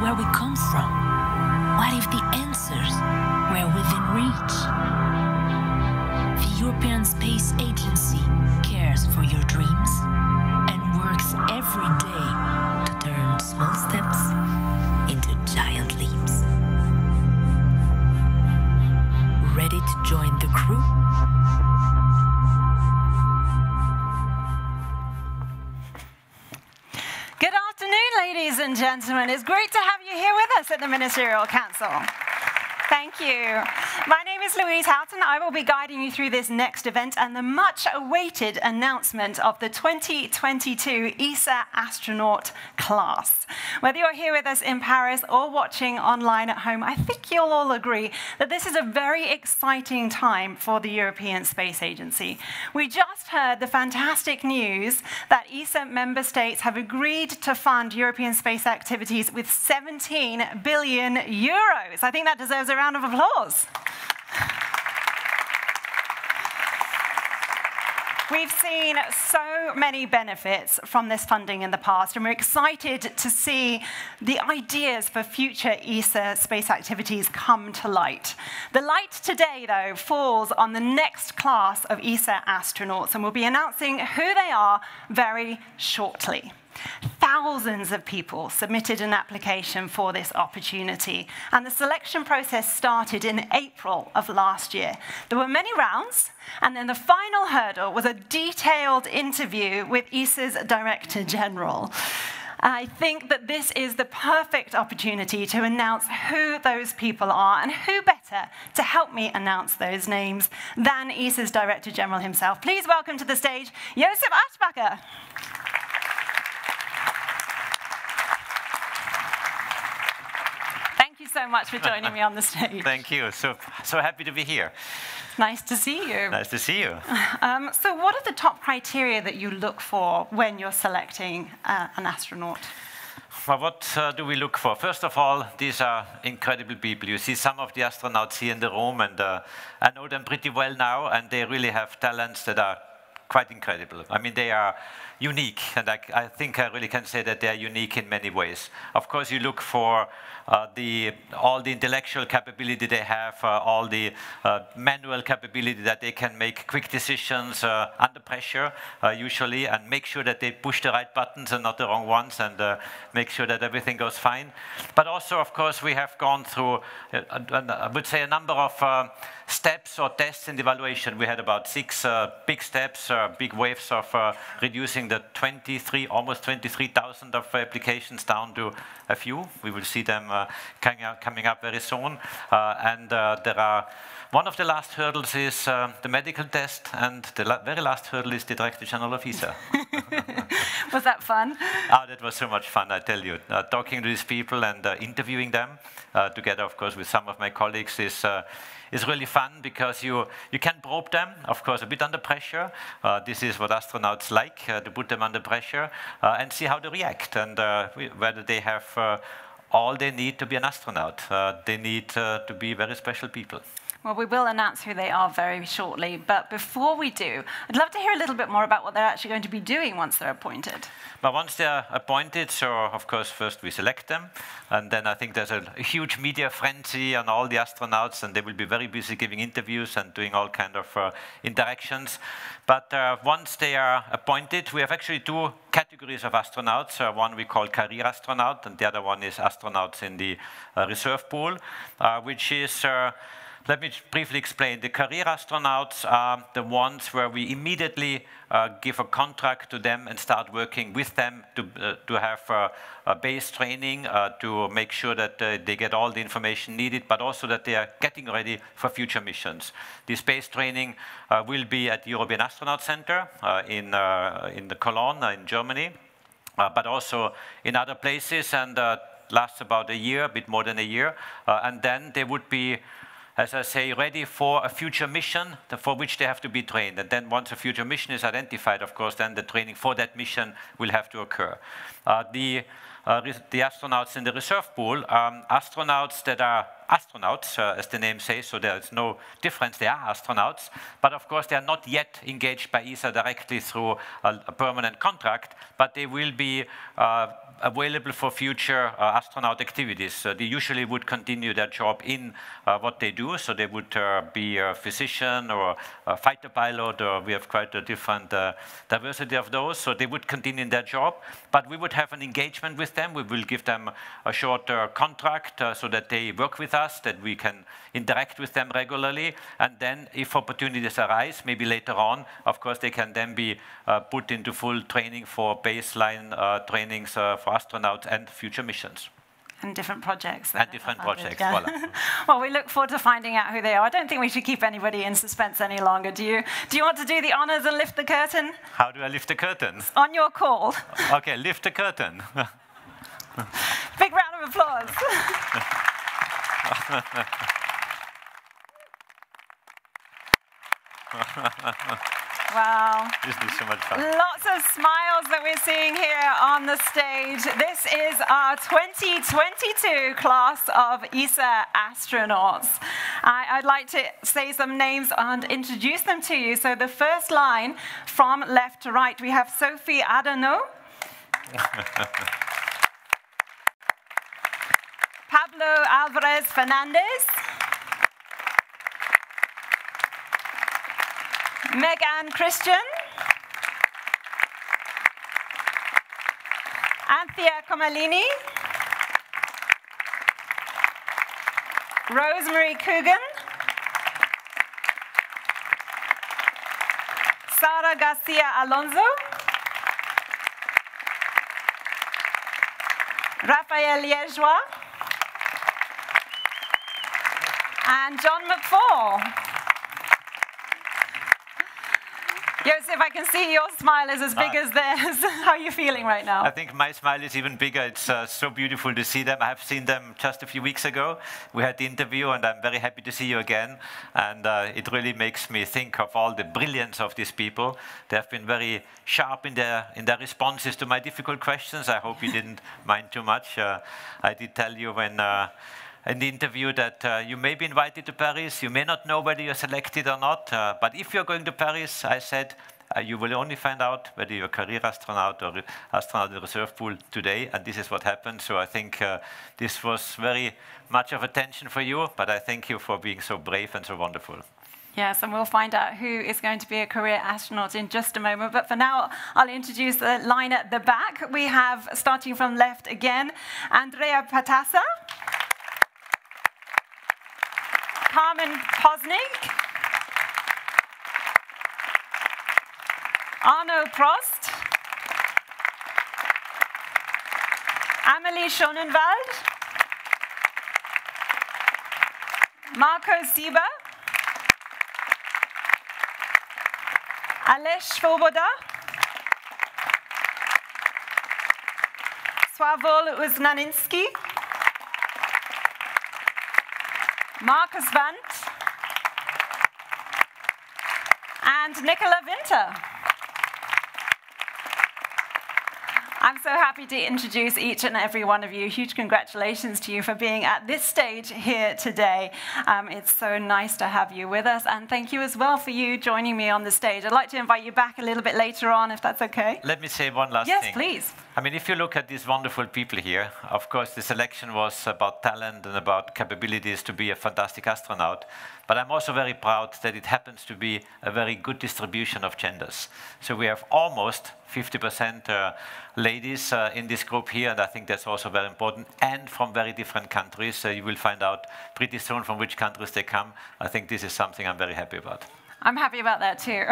where we come from? What if the answers were within reach? The European Space Agency cares for your dreams and works every day to turn small steps into giant leaps. Ready to join the crew? Good afternoon, ladies and gentlemen. It's great to have you here with us at the Ministerial Council. Thank you. My name is Louise Houghton. I will be guiding you through this next event and the much-awaited announcement of the 2022 ESA astronaut class. Whether you're here with us in Paris or watching online at home, I think you'll all agree that this is a very exciting time for the European Space Agency. We just heard the fantastic news that ESA member states have agreed to fund European space activities with 17 billion euros. I think that deserves a round of applause. We've seen so many benefits from this funding in the past, and we're excited to see the ideas for future ESA space activities come to light. The light today, though, falls on the next class of ESA astronauts, and we'll be announcing who they are very shortly. Thousands of people submitted an application for this opportunity, and the selection process started in April of last year. There were many rounds, and then the final hurdle was a detailed interview with ESA's Director General. I think that this is the perfect opportunity to announce who those people are, and who better to help me announce those names than ESA's Director General himself. Please welcome to the stage, Josef Aschbacher. Thank you so much for joining me on the stage. Thank you. So happy to be here. Nice to see you. Nice to see you. So what are the top criteria that you look for when you're selecting an astronaut? Well, what do we look for? First of all, these are incredible people. You see some of the astronauts here in the room, and I know them pretty well now, and they really have talents that are quite incredible. I mean, they are unique, and I think I really can say that they are unique in many ways. Of course, you look for all the intellectual capability they have, all the manual capability that they can make quick decisions under pressure, usually, and make sure that they push the right buttons and not the wrong ones, and make sure that everything goes fine. But also, of course, we have gone through, I would say, a number of steps or tests in the evaluation. We had about 6 big steps, big waves of reducing the almost 23,000 of applications down to a few. We will see them coming up very soon. One of the last hurdles is the medical test, and the very last hurdle is the Director General of ESA. Was that fun? Oh, that was so much fun, I tell you. Talking to these people and interviewing them together, of course, with some of my colleagues is really fun, because you can probe them, of course, a bit under pressure. This is what astronauts like, to put them under pressure and see how they react, and whether they have all they need to be an astronaut. They need to be very special people. Well, we will announce who they are very shortly, but before we do, I'd love to hear a little bit more about what they're actually going to be doing once they're appointed. But once they're appointed, so of course first we select them, and then I think there's a huge media frenzy on all the astronauts, and they will be very busy giving interviews and doing all kind of interactions. But once they are appointed, we have actually 2 categories of astronauts. One we call career astronaut, and the other one is astronauts in the reserve pool, which is let me briefly explain. The career astronauts are the ones where we immediately give a contract to them and start working with them to have a base training, to make sure that they get all the information needed, but also that they are getting ready for future missions. This base training will be at the European Astronaut Center in the Cologne in Germany, but also in other places, and lasts about a year, a bit more than a year, and then they would be, as I say, ready for a future mission for which they have to be trained. And then once a future mission is identified, of course, then the training for that mission will have to occur. The astronauts in the reserve pool are astronauts that are astronauts, as the name says, so there is no difference. They are astronauts, but of course they are not yet engaged by ESA directly through a permanent contract, but they will be available for future astronaut activities. They usually would continue their job in what they do, so they would be a physician or a fighter pilot, or we have quite a different diversity of those, so they would continue in their job, but we would have an engagement with them. We will give them a short contract so that they work with us, that we can interact with them regularly, and then if opportunities arise, maybe later on, of course, they can then be put into full training for baseline trainings for astronauts and future missions. And different projects. And different projects, yeah. Voilà. Well, we look forward to finding out who they are. I don't think we should keep anybody in suspense any longer, do you? Do you want to do the honors and lift the curtain? How do I lift the curtain? On your call. Okay, lift the curtain. Big round of applause. Wow. Isn't this so much fun? Lots of smiles that we're seeing here on the stage. This is our 2022 class of ESA astronauts. I'd like to say some names and introduce them to you. So the first line, from left to right, we have Sophie Adorno. Pablo Alvarez Fernandez. Megan Christian, Anthea Comalini, Rosemary Coogan, Sara Garcia Alonso, Raphael Liégeois, and John McFall. Joseph, I can see your smile is as big as theirs. How are you feeling right now? I think my smile is even bigger. It's so beautiful to see them. I have seen them just a few weeks ago. We had the interview, and I'm very happy to see you again. And it really makes me think of all the brilliance of these people. They have been very sharp in their responses to my difficult questions. I hope you didn't mind too much. I did tell you when in the interview that you may be invited to Paris. You may not know whether you're selected or not, but if you're going to Paris, I said, you will only find out whether you're a career astronaut or astronaut in the reserve pool today, and this is what happened. So I think this was very much of a tension for you, but I thank you for being so brave and so wonderful. Yes, and we'll find out who is going to be a career astronaut in just a moment. But for now, I'll introduce the line at the back. We have, starting from left again, Andrea Patassa, Carmen Posnick, Arno Prost, Amelie Schonenwald, Marco Sieber, Aleš Svoboda, Sławol Uznaninski, Markus Wandt, and Nicola Winter. I'm so happy to introduce each and every one of you. Huge congratulations to you for being at this stage here today. It's so nice to have you with us, and thank you as well for you joining me on the stage. I'd like to invite you back a little bit later on, if that's okay. Let me say one last thing. Yes, please. I mean, if you look at these wonderful people here, of course, the selection was about talent and about capabilities to be a fantastic astronaut. But I'm also very proud that it happens to be a very good distribution of genders. So we have almost 50% ladies in this group here, and I think that's also very important, and from very different countries. You will find out pretty soon from which countries they come. I think this is something I'm very happy about. I'm happy about that too.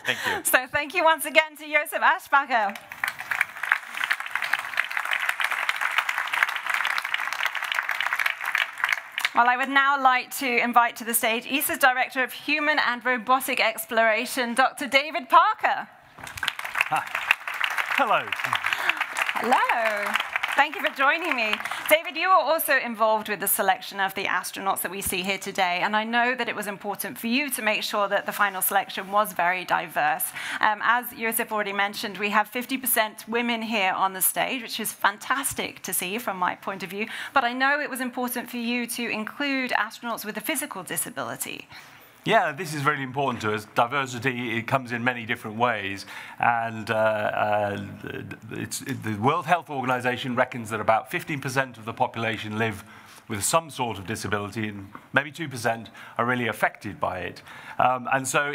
Thank you. So thank you once again to Josef Aschbacher. Well, I would now like to invite to the stage ESA's Director of Human and Robotic Exploration, Dr. David Parker. Hello. Hello. Thank you for joining me. David, you were also involved with the selection of the astronauts that we see here today, and I know that it was important for you to make sure that the final selection was very diverse. As Josef already mentioned, we have 50% women here on the stage, which is fantastic to see from my point of view, but I know it was important for you to include astronauts with a physical disability. Yeah, this is really important to us. Diversity, it comes in many different ways, and the World Health Organization reckons that about 15% of the population live with some sort of disability, and maybe 2% are really affected by it. And so,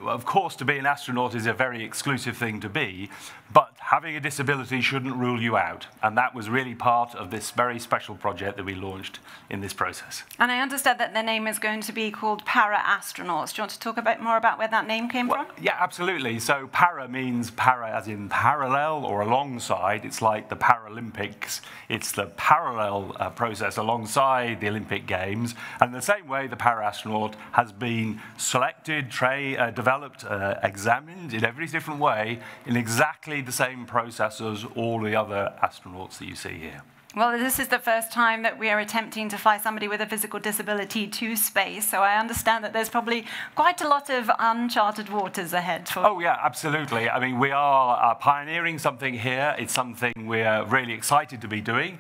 of course, to be an astronaut is a very exclusive thing to be, but having a disability shouldn't rule you out. And that was really part of this very special project that we launched in this process. And I understand that their name is going to be called Para-astronauts. Do you want to talk a bit more about where that name came from? Yeah, absolutely. So para means para as in parallel or alongside. It's like the Paralympics. It's the parallel process alongside the Olympic Games. And the same way, the para-astronaut has been selected, developed, examined in every different way in exactly the same process as all the other astronauts that you see here. Well, this is the first time that we are attempting to fly somebody with a physical disability to space, so I understand that there's probably quite a lot of uncharted waters ahead. Oh, yeah, absolutely. I mean, we are pioneering something here. It's something we're really excited to be doing.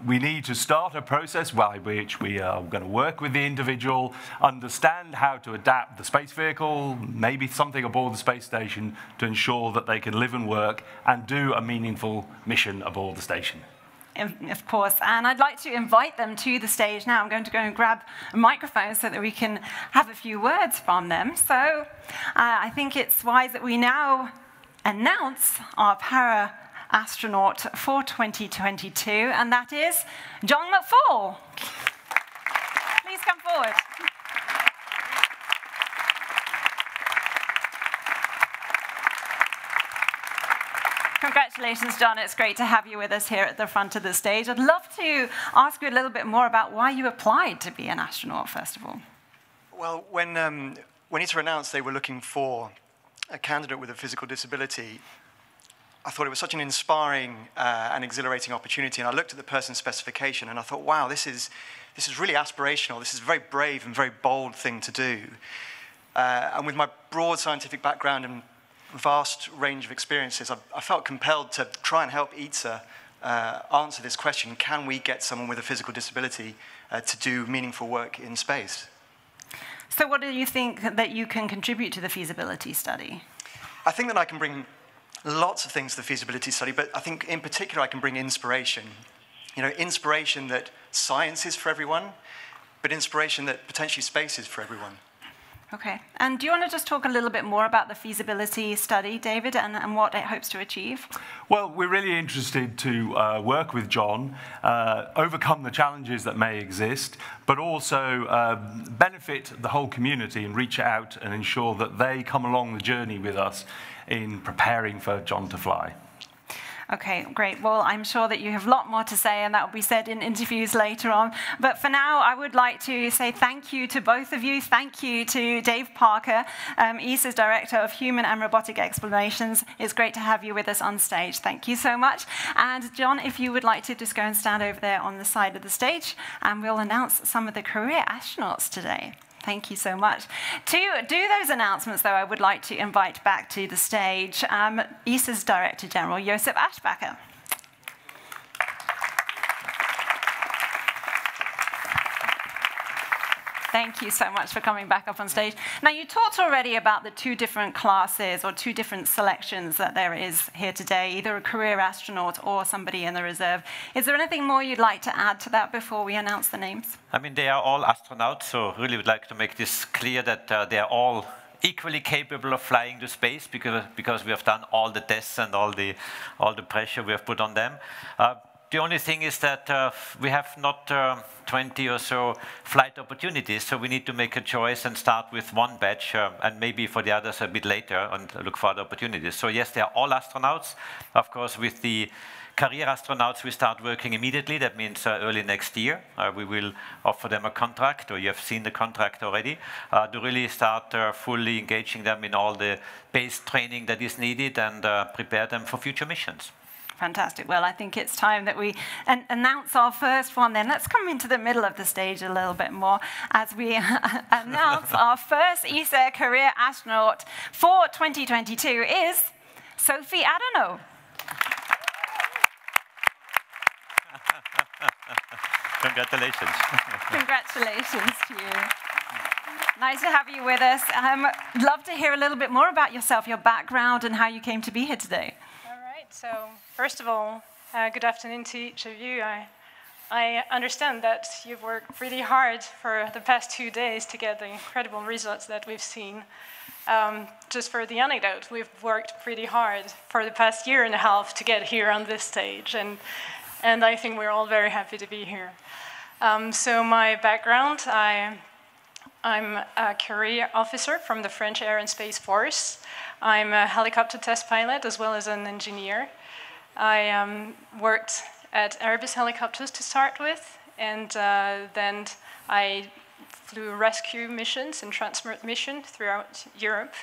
We need to start a process by which we are going to work with the individual, understand how to adapt the space vehicle, maybe something aboard the space station to ensure that they can live and work and do a meaningful mission aboard the station. Of course, and I'd like to invite them to the stage now. I'm going to go and grab a microphone so that we can have a few words from them. So I think it's wise that we now announce our para-astronaut for 2022, and that is John McFall. Please come forward. Congratulations, John. It's great to have you with us here at the front of the stage. I'd love to ask you a little bit more about why you applied to be an astronaut, first of all. Well, when ITER announced they were looking for a candidate with a physical disability, I thought it was such an inspiring and exhilarating opportunity. And I looked at the person's specification and I thought, wow, this is really aspirational. This is a very brave and very bold thing to do. And with my broad scientific background and vast range of experiences, I felt compelled to try and help ITER answer this question: can we get someone with a physical disability to do meaningful work in space? So what do you think that you can contribute to the feasibility study? I think that I can bring lots of things to the feasibility study, but I think in particular I can bring inspiration. You know, inspiration that science is for everyone, but inspiration that potentially space is for everyone. Okay. And do you want to just talk a little bit more about the feasibility study, David, and what it hopes to achieve? Well, we're really interested to work with John, overcome the challenges that may exist, but also benefit the whole community and reach out and ensure that they come along the journey with us in preparing for John to fly. Okay, great. Well, I'm sure that you have a lot more to say, and that will be said in interviews later on. But for now, I would like to say thank you to both of you. Thank you to Dave Parker, ESA's Director of Human and Robotic Explorations. It's great to have you with us on stage. Thank you so much. And John, if you would like to just go and stand over there on the side of the stage, and we'll announce some of the career astronauts today. Thank you so much. To do those announcements, though, I would like to invite back to the stage ESA's Director General, Josef Aschbacher. Thank you so much for coming back up on stage. Now, you talked already about the two different classes or two different selections that there is here today, either a career astronaut or somebody in the reserve. Is there anything more you'd like to add to that before we announce the names? I mean, they are all astronauts, so really would like to make this clear that they are all equally capable of flying to space because we have done all the tests and all the pressure we have put on them. The only thing is that we have not 20 or so flight opportunities, so we need to make a choice and start with one batch, and maybe for the others a bit later, and look for other opportunities. So yes, they are all astronauts. Of course, with the career astronauts, we start working immediately. That means early next year. We will offer them a contract, or you have seen the contract already, to really start fully engaging them in all the base training that is needed and prepare them for future missions. Fantastic. Well, I think it's time that we announce our first one then. Let's come into the middle of the stage a little bit more as we announce our first ESA career astronaut for 2022 is Sophie Adorno. Congratulations. Congratulations to you. Nice to have you with us. Love to hear a little bit more about yourself, your background, and how you came to be here today. All right. So first of all, good afternoon to each of you. I understand that you've worked really hard for the past 2 days to get the incredible results that we've seen. Just for the anecdote, we've worked pretty hard for the past 1.5 years to get here on this stage, and I think we're all very happy to be here. So my background, I'm a career officer from the French Air and Space Force. I'm a helicopter test pilot as well as an engineer. I worked at Airbus Helicopters to start with, and then I flew rescue missions and transport missions throughout Europe.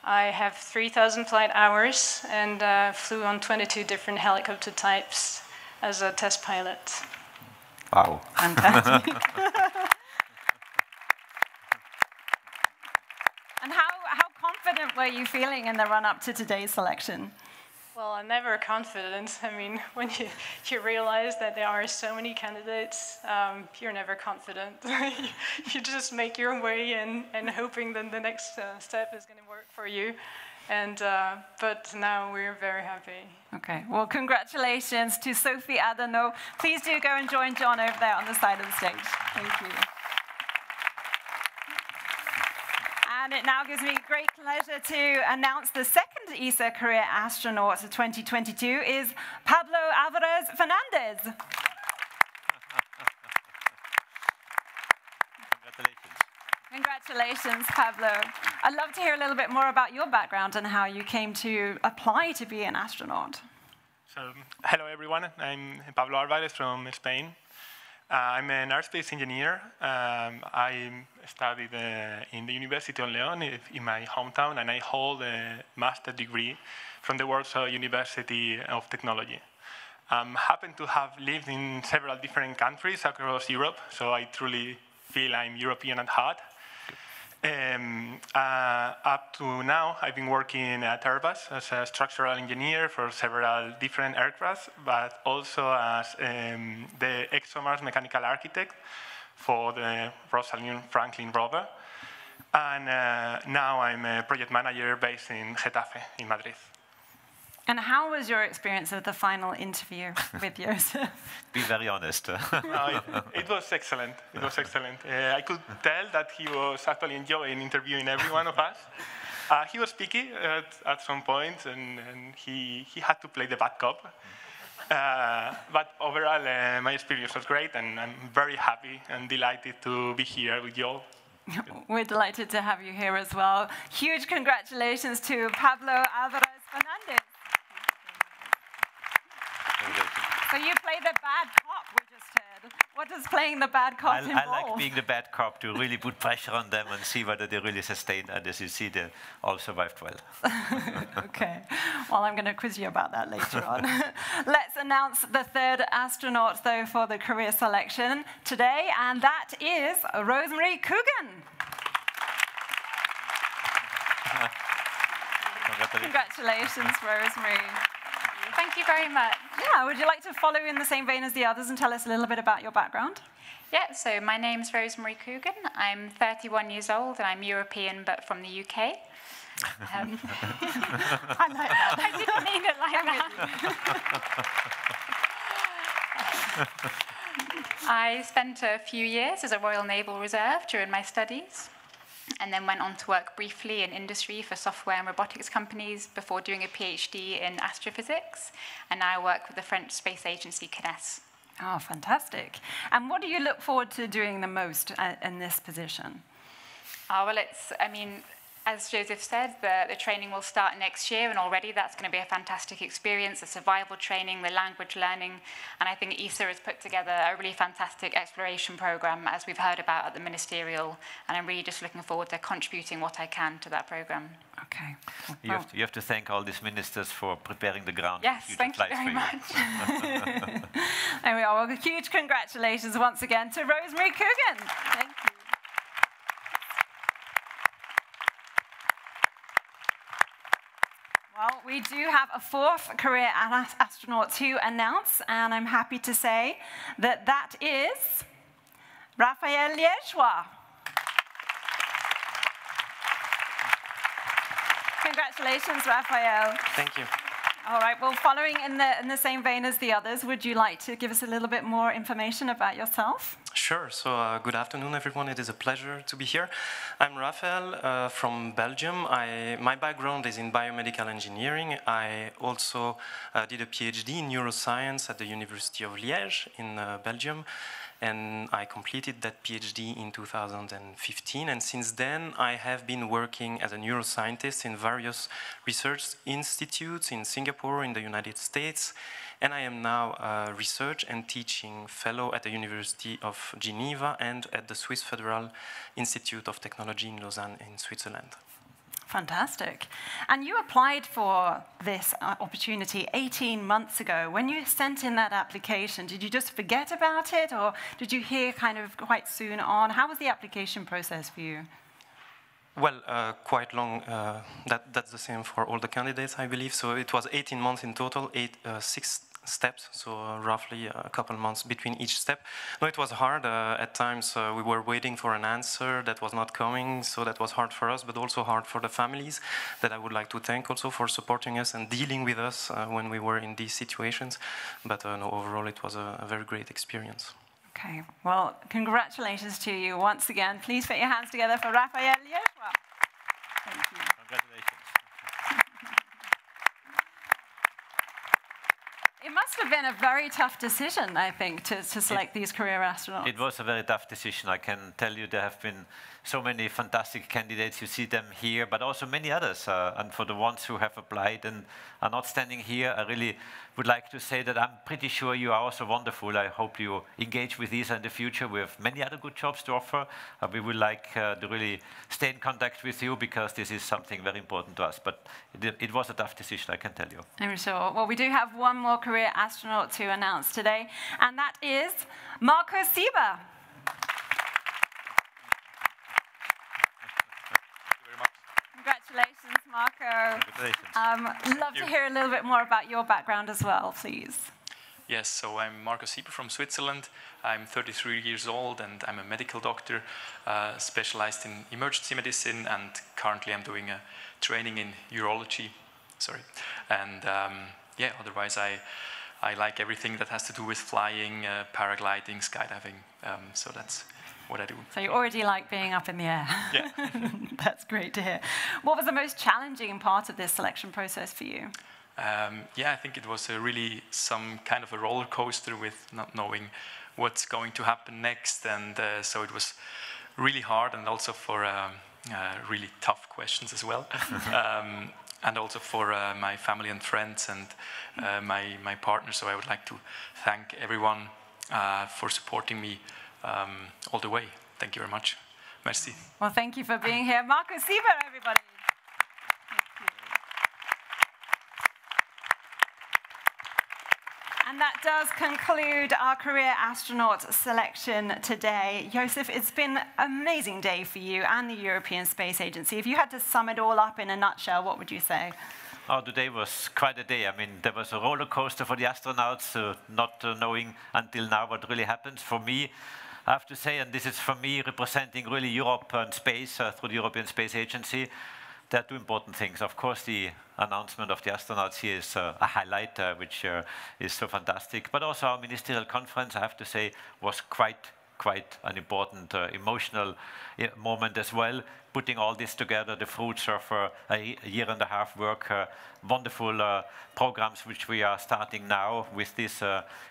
I have 3,000 flight hours and flew on 22 different helicopter types as a test pilot. Wow. Fantastic. And how confident were you feeling in the run-up to today's selection? Well, I'm never confident. I mean, when you realize that there are so many candidates, you're never confident. You just make your way and hoping that the next step is going to work for you. And but now we're very happy. Okay, well, congratulations to Sophie Adorno. Please do go and join John over there on the side of the stage. Thank you. And it now gives me great pleasure to announce the second ESA career astronaut of 2022 is Pablo Alvarez Fernandez. Congratulations. Congratulations, Pablo. I'd love to hear a little bit more about your background and how you came to apply to be an astronaut. So, hello everyone, I'm Pablo Alvarez from Spain. I'm an aerospace engineer. I studied in the University of León in my hometown, and I hold a master's degree from the Warsaw University of Technology. I happen to have lived in several different countries across Europe, so I truly feel I'm European at heart. Up to now, I've been working at Airbus as a structural engineer for several different aircraft, but also as the ExoMars mechanical architect for the Rosalind Franklin rover. And now I'm a project manager based in Getafe, in Madrid. And how was your experience of the final interview with Joseph? Be very honest. It was excellent. It was excellent. I could tell that he was actually enjoying interviewing every one of us. He was picky at some point, and he had to play the bad cop. But overall, my experience was great, and I'm very happy and delighted to be here with you all. We're delighted to have you here as well. Huge congratulations to Pablo Alvarez Fernandez. So you play the bad cop, we just heard. What does playing the bad cop involve? I like being the bad cop to really put pressure on them and see whether they really sustain. And as you see, they all survived well. Okay. Well, I'm going to quiz you about that later on. Let's announce the third astronaut, though, for the career selection today, and that is Rosemarie Coogan. Congratulations, Rosemarie. Thank you very much. Yeah, would you like to follow in the same vein as the others and tell us a little bit about your background? Yeah, so my name's Rosemarie Coogan. I'm 31 years old and I'm European but from the UK. I like that. I didn't mean it like that. I spent a few years as a Royal Naval Reserve during my studies, and then went on to work briefly in industry for software and robotics companies before doing a PhD in astrophysics, and now I work with the French space agency CNES. Oh, fantastic. And what do you look forward to doing the most in this position? Oh, well, as Joseph said, the training will start next year, and already that's going to be a fantastic experience, the survival training, the language learning, and I think ESA has put together a really fantastic exploration program, as we've heard about at the ministerial, and I'm really just looking forward to contributing what I can to that program. Okay. You have to thank all these ministers for preparing the ground. Yes, thank you very much. There we are. Well, huge congratulations once again to Rosemary Coogan. Thank you. Well, we do have a fourth career astronaut to announce, and I'm happy to say that that is Raphael Liégeois. Congratulations, Raphael. Thank you. All right, well, following in the same vein as the others, would you like to give us a little bit more information about yourself? Sure. So good afternoon, everyone. It is a pleasure to be here. I'm Raphael from Belgium. My background is in biomedical engineering. I also did a PhD in neuroscience at the University of Liège in Belgium. And I completed that PhD in 2015. And since then, I have been working as a neuroscientist in various research institutes in Singapore, in the United States. And I am now a research and teaching fellow at the University of Geneva and at the Swiss Federal Institute of Technology in Lausanne in Switzerland. Fantastic. And you applied for this opportunity 18 months ago. When you sent in that application, did you just forget about it, or did you hear kind of quite soon on? How was the application process for you? Well, quite long. That's the same for all the candidates, I believe. So it was 18 months in total, 6 steps, so roughly a couple months between each step. No, it was hard. At times we were waiting for an answer that was not coming, so that was hard for us, but also hard for the families that I would like to thank also for supporting us and dealing with us when we were in these situations. But no, overall it was a very great experience. Okay, well, congratulations to you once again. Please put your hands together for Raphael Liégeois. Thank you. Congratulations. It must have been a very tough decision, I think, to select these career astronauts. It was a very tough decision. I can tell you there have been so many fantastic candidates. You see them here, but also many others. And for the ones who have applied and are not standing here, I really would like to say that I'm pretty sure you are also wonderful. I hope you engage with ESA in the future. We have many other good jobs to offer. We would like to really stay in contact with you, because this is something very important to us. But it was a tough decision, I can tell you. I'm sure. Well, we do have one more career astronaut to announce today, and that is Marco Sieber. Congratulations, Marco. Congratulations. Love to hear a little bit more about your background as well, please. Yes, so I'm Marco Sieber from Switzerland. I'm 33 years old and I'm a medical doctor specialized in emergency medicine, and currently I'm doing a training in urology. And yeah, otherwise I like everything that has to do with flying, paragliding, skydiving. So that's what I do. So you already like being up in the air. Yeah. That's great to hear. What was the most challenging part of this selection process for you? Yeah, I think it was really some kind of a roller coaster with not knowing what's going to happen next. And so it was really hard, and also for really tough questions as well. And also for my family and friends and my partner. So I would like to thank everyone for supporting me all the way. Thank you very much. Merci. Well, thank you for being here. Marco Sieber, everybody. Thank you. And that does conclude our career astronaut selection today. Joseph, it's been an amazing day for you and the European Space Agency. If you had to sum it all up in a nutshell, what would you say? Oh, today was quite a day. I mean, there was a roller coaster for the astronauts, not knowing until now what really happens. For me, I have to say, and this is for me representing really Europe and space through the European Space Agency, there are two important things. Of course, the announcement of the astronauts here is a highlight, which is so fantastic. But also our ministerial conference, I have to say, was quite an important emotional moment as well, putting all this together, the fruits of a year and a half work, wonderful programs which we are starting now with these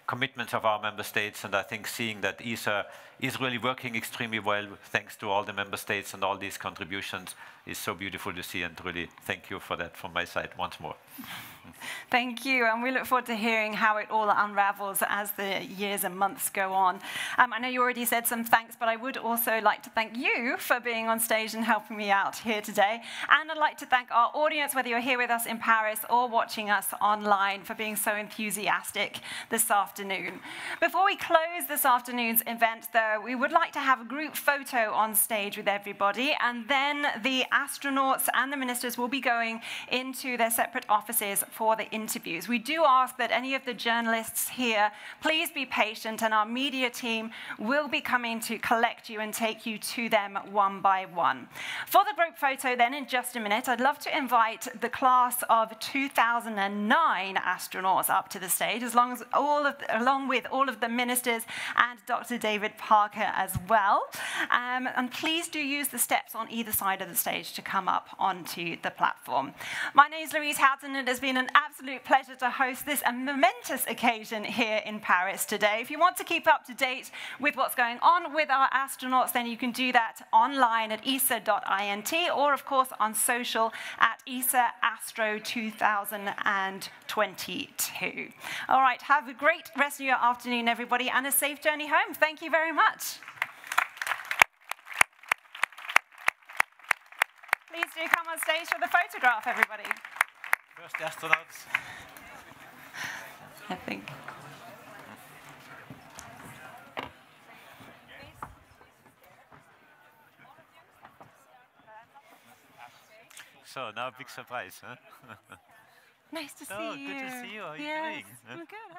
commitments of our member states. And I think seeing that ESA is really working extremely well thanks to all the member states and all these contributions is so beautiful to see, and really thank you for that from my side once more. Thank you, and we look forward to hearing how it all unravels as the years and months go on. I know you already said some thanks, but I would also like to thank you for being on stage and helping me out here today. And I'd like to thank our audience, whether you're here with us in Paris or watching us online, for being so enthusiastic this afternoon. Before we close this afternoon's event, though, we would like to have a group photo on stage with everybody, and then the astronauts and the ministers will be going into their separate offices for the interviews. We do ask that any of the journalists here please be patient, and our media team will be coming to collect you and take you to them one by one. For the group photo then, in just a minute, I'd love to invite the class of 2009 astronauts up to the stage, along with all of the ministers and Dr. David Parker as well. And please do use the steps on either side of the stage to come up onto the platform. My name is Louise Houghton, and it has been an absolute pleasure to host this momentous occasion here in Paris today. If you want to keep up to date with what's going on with our astronauts, then you can do that online at esa.int, or of course on social at ESA Astro 2022. All right, have a great rest of your afternoon, everybody, and a safe journey home. Thank you very much. Please do come on stage for the photograph, everybody. First astronauts. I think. So now big surprise, huh? Nice to see you. Oh, good to see you. How are you doing? I'm good.